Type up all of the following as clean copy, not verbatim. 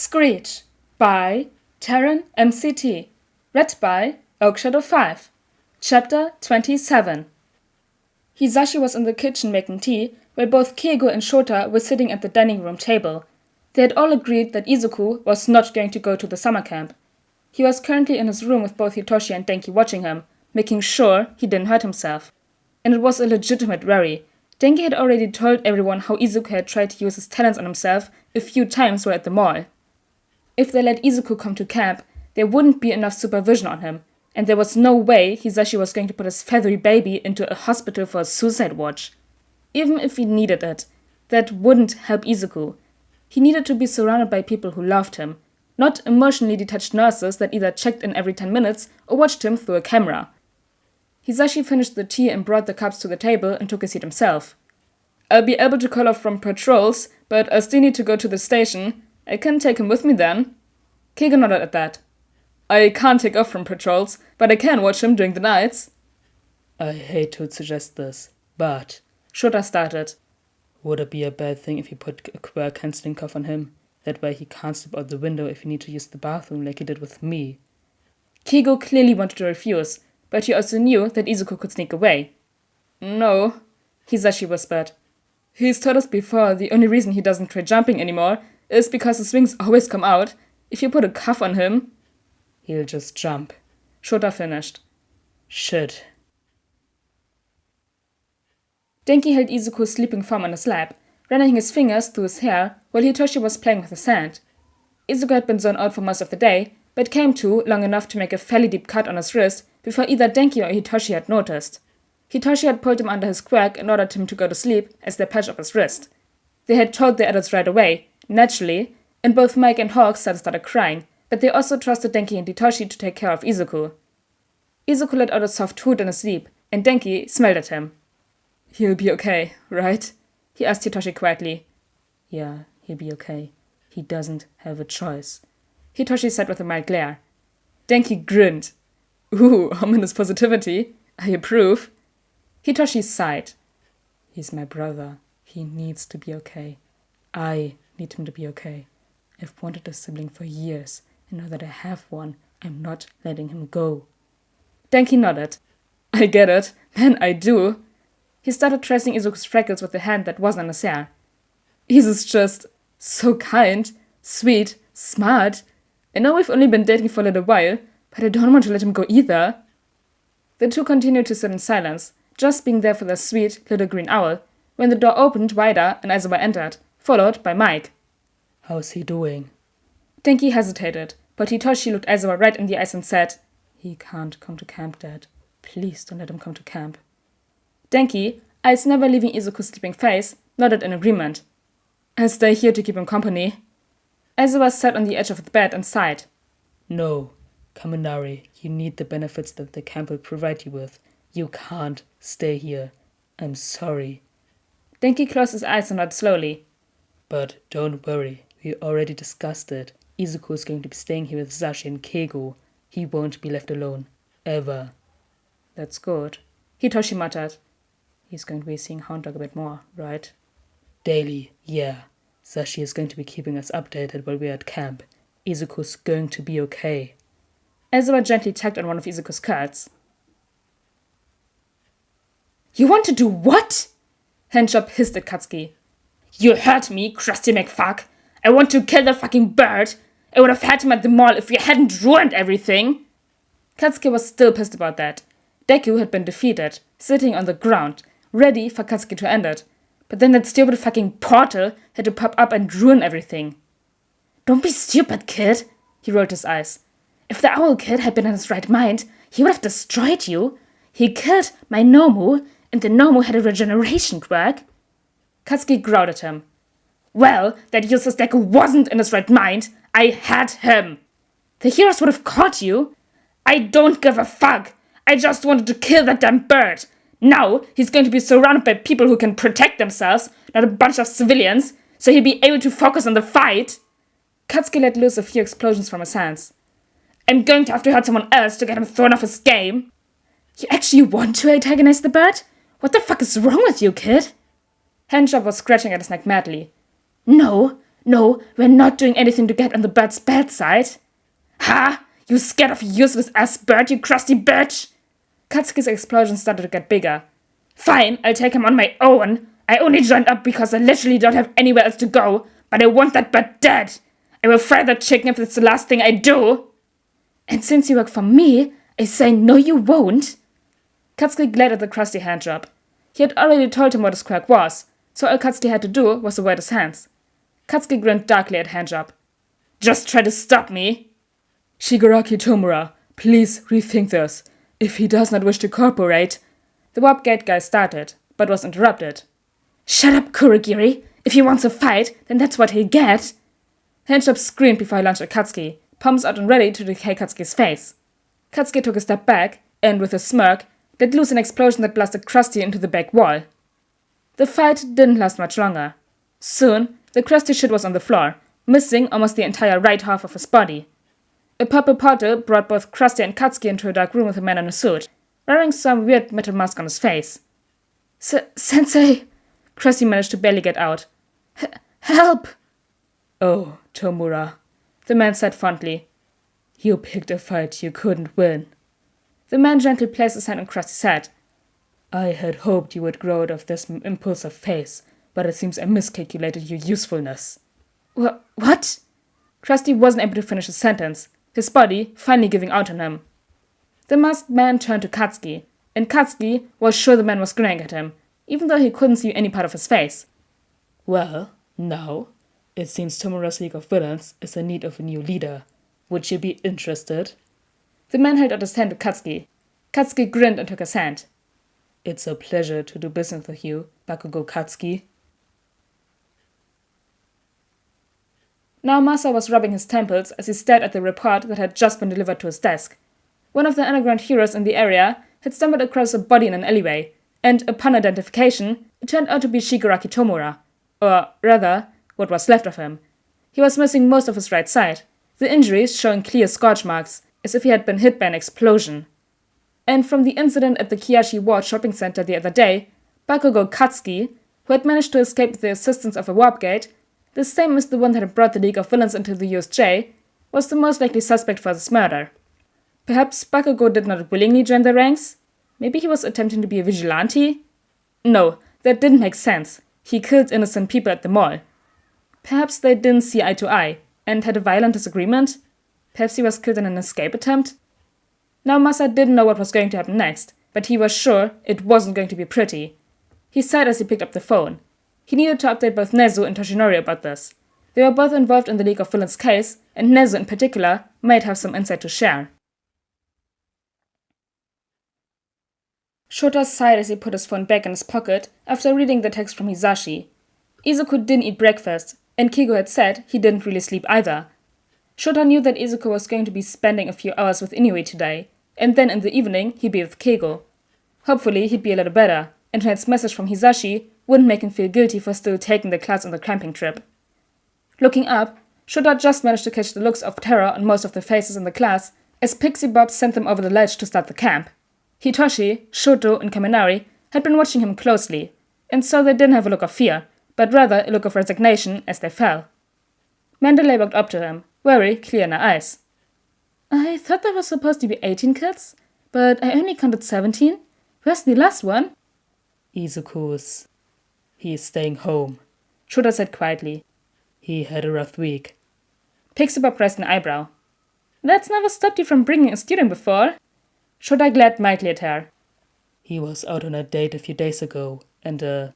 Screech by TarynMcT. Read by Oakshadow5. Chapter 27. Hisashi was in the kitchen making tea, while both Keigo and Shota were sitting at the dining room table. They had all agreed that Izuku was not going to go to the summer camp. He was currently in his room with both Hitoshi and Denki watching him, making sure he didn't hurt himself. And it was a legitimate worry. Denki had already told everyone how Izuku had tried to use his talents on himself a few times while at the mall. If they let Izuku come to camp, there wouldn't be enough supervision on him, and there was no way Hisashi was going to put his feathery baby into a hospital for a suicide watch. Even if he needed it, that wouldn't help Izuku. He needed to be surrounded by people who loved him, not emotionally detached nurses that either checked in every 10 minutes or watched him through a camera. Hisashi finished the tea and brought the cups to the table and took a seat himself. "I'll be able to call off from patrols, but I still need to go to the station. I can take him with me then." Keigo nodded at that. "I can't take off from patrols, but I can watch him during the nights." "I hate to suggest this, but," Shota started. "would it be a bad thing if you put a quirk cancelling cuff on him? That way he can't step out the window if you need to use the bathroom like he did with me." Keigo clearly wanted to refuse, but he also knew that Izuku could sneak away. "No," Hisashi whispered. "He's told us before the only reason he doesn't try jumping anymore is because his wings always come out. If you put a cuff on him..." "He'll just jump," Shota finished. "Shit." Denki held Izuku's sleeping form on his lap, running his fingers through his hair while Hitoshi was playing with his hand. Izuku had been zoned out for most of the day, but came to long enough to make a fairly deep cut on his wrist before either Denki or Hitoshi had noticed. Hitoshi had pulled him under his quirk and ordered him to go to sleep as they patched up his wrist. They had told the adults right away, naturally, and both Mike and Hawk started crying, but they also trusted Denki and Hitoshi to take care of Izuku. Izuku let out a soft hoot in his sleep, and Denki smiled at him. "He'll be okay, right?" he asked Hitoshi quietly. "Yeah, he'll be okay. He doesn't have a choice," Hitoshi said with a mild glare. Denki grinned. "Ooh, ominous positivity. I approve." Hitoshi sighed. "He's my brother. He needs to be okay. I need him to be okay. I've wanted a sibling for years, and now that I have one, I'm not letting him go." Denki nodded. "I get it. Man, I do." He started tracing Izuku's freckles with the hand that wasn't on his hair. "Izu's just so kind, sweet, smart. I know we've only been dating for a little while, but I don't want to let him go either." The two continued to sit in silence, just being there for the sweet little green owl, when the door opened wider and Aizawa entered, followed by Mike. "How's he doing?" Denki hesitated, but Hitoshi looked Aizawa right in the eyes and said, "He can't come to camp, Dad. Please don't let him come to camp." Denki, eyes never leaving Izuku's sleeping face, nodded in agreement. "I'll stay here to keep him company." Aizawa sat on the edge of the bed and sighed. "No, Kaminari, you need the benefits that the camp will provide you with. You can't stay here. I'm sorry." Denki closed his eyes and nodded slowly. "But don't worry, we already discussed it. Izuku is going to be staying here with Hisashi and Keigo. He won't be left alone. Ever." "That's good," Hitoshi muttered. "He's going to be seeing Hound Dog a bit more, right?" "Daily, yeah. Hisashi is going to be keeping us updated while we're at camp. Izuku's going to be okay." Aizawa gently tugged on one of Izuku's skirts. "You want to do what?" Handjob hissed at Katsuki. "You heard me, crusty McFuck. I want to kill the fucking bird. I would have had him at the mall if you hadn't ruined everything." Katsuki was still pissed about that. Deku had been defeated, sitting on the ground, ready for Katsuki to end it. But then that stupid fucking portal had to pop up and ruin everything. "Don't be stupid, kid," he rolled his eyes. "If the owl kid had been in his right mind, he would have destroyed you. He killed my Nomu, and the Nomu had a regeneration quirk." Katsuki growled at him. "Well, that useless Deku wasn't in his right mind. I had him. The heroes would have caught you. I don't give a fuck. I just wanted to kill that damn bird. Now he's going to be surrounded by people who can protect themselves, not a bunch of civilians, so he'll be able to focus on the fight." Katsuki let loose a few explosions from his hands. "I'm going to have to hurt someone else to get him thrown off his game." "You actually want to antagonize the bird? What the fuck is wrong with you, kid?" Handjob was scratching at his neck madly. "No, No, we're not doing anything to get on the bird's bad side. Ha! You scared of a useless ass bird, you crusty bitch! Katsuki's explosion started to get bigger. Fine, I'll take him on my own. I only joined up because I literally don't have anywhere else to go, but I want that bird dead. I will fry that chicken if it's the last thing I do. And since you work for me, I say no you won't. Katsuki glared at the crusty handjob. He had already told him what his quirk was, so all Katsuki had to do was avoid his hands. Katsuki grinned darkly at handjob. Just try to stop me. Shigaraki Tomura, please rethink this. If he does not wish to cooperate... The warp gate guy started, but was interrupted. Shut up, Kurogiri. If he wants a fight, then that's what he'll get. Handjob screamed before he lunged at Katsuki, palms out and ready to decay Katsuki's face. Katsuki took a step back, and with a smirk, let loose an explosion that blasted Krusty into the back wall. The fight didn't last much longer. Soon, the crusty shit was on the floor, missing almost the entire right half of his body. A purple portal brought both Krusty and Katsuki into a dark room with a man in a suit, wearing some weird metal mask on his face. Sensei! Krusty managed to barely get out. Help! Oh, Tomura, the man said fondly. You picked a fight you couldn't win. The man gently placed his hand on Krusty's head. I had hoped you would grow out of this impulsive phase, but it seems I miscalculated your usefulness. What? Krusty wasn't able to finish his sentence, his body finally giving out on him. The masked man turned to Katsuki, and Katsuki was sure the man was grinning at him, even though he couldn't see any part of his face. Well, now, it seems Tomura's League of Villains is in need of a new leader. Would you be interested? The man held out his hand to Katsuki. Katsuki grinned and took his hand. It's a pleasure to do business with you, Bakugo Katsuki. Now Masa was rubbing his temples as he stared at the report that had just been delivered to his desk. One of the underground heroes in the area had stumbled across a body in an alleyway, and upon identification, it turned out to be Shigaraki Tomura, or rather, what was left of him. He was missing most of his right side, the injuries showing clear scorch marks, as if he had been hit by an explosion. And from the incident at the Kiyashi Ward shopping center the other day, Bakugo Katsuki, who had managed to escape with the assistance of a warp gate, the same as the one that had brought the League of Villains into the USJ, was the most likely suspect for this murder. Perhaps Bakugo did not willingly join the ranks? Maybe he was attempting to be a vigilante? No, that didn't make sense. He killed innocent people at the mall. Perhaps they didn't see eye to eye, and had a violent disagreement? Perhaps he was killed in an escape attempt? Now Masa didn't know what was going to happen next, but he was sure it wasn't going to be pretty. He sighed as he picked up the phone. He needed to update both Nezu and Toshinori about this. They were both involved in the League of Villains case, and Nezu in particular might have some insight to share. Shota sighed as he put his phone back in his pocket after reading the text from Hisashi. Izuku didn't eat breakfast, and Kigo had said he didn't really sleep either. Shota knew that Izuku was going to be spending a few hours with Inoue today, and then in the evening he'd be with Keigo. Hopefully he'd be a little better, and tonight's message from Hisashi wouldn't make him feel guilty for still taking the class on the camping trip. Looking up, Shota just managed to catch the looks of terror on most of the faces in the class as Pixie Bob sent them over the ledge to start the camp. Hitoshi, Shoto, and Kaminari had been watching him closely, and so they didn't have a look of fear, but rather a look of resignation as they fell. Mandalay walked up to him, very clear in her eyes. I thought there was supposed to be 18 kids, but I only counted 17. Where's the last one? Izuku's. He's staying home, Shota said quietly. He had a rough week. Pixie Bob raised an eyebrow. That's never stopped you from bringing a student before. Shota glared mildly at her. He was out on a date a few days ago, and a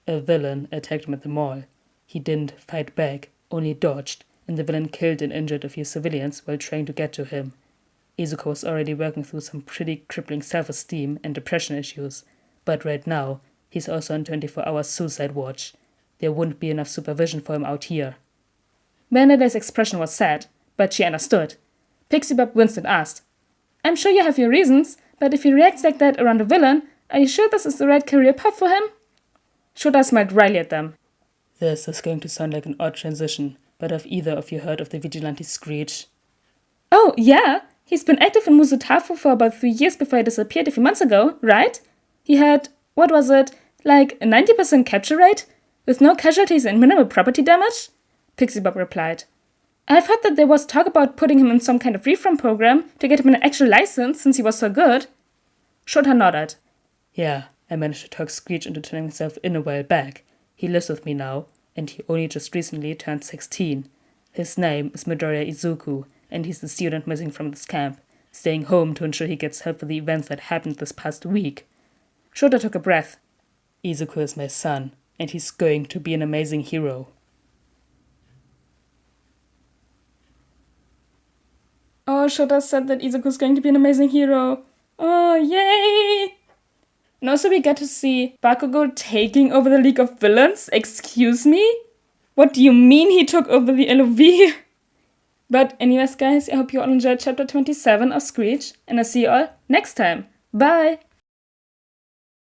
villain attacked him at the mall. He didn't fight back, only dodged, and the villain killed and injured a few civilians while trying to get to him. Izuku was already working through some pretty crippling self-esteem and depression issues, but right now, he's also on 24-hour suicide watch. There wouldn't be enough supervision for him out here. Mandalay's expression was sad, but she understood. Pixie Bob winced and asked, I'm sure you have your reasons, but if he reacts like that around a villain, are you sure this is the right career path for him? Shota smiled wryly at them. This is going to sound like an odd transition, but have either of you heard of the vigilante Screech? Oh, yeah. He's been active in Musutafu for about 3 years before he disappeared a few months ago, right? He had, what was it, like a 90% capture rate? With no casualties and minimal property damage? Pixie Bob replied. I've heard that there was talk about putting him in some kind of reform program to get him an actual license since he was so good. Shota nodded. Yeah, I managed to talk Screech into turning himself in a while back. He lives with me now, and he only just recently turned 16. His name is Midoriya Izuku, and he's the student missing from this camp, staying home to ensure he gets help for the events that happened this past week. Shota took a breath. Izuku is my son, and he's going to be an amazing hero. Oh, Shota said that Izuku's going to be an amazing hero. Oh, yay! And also we get to see Bakugo taking over the League of Villains? Excuse me? What do you mean he took over the LOV? But anyways, guys, I hope you all enjoyed chapter 27 of Screech, and I'll see you all next time. Bye!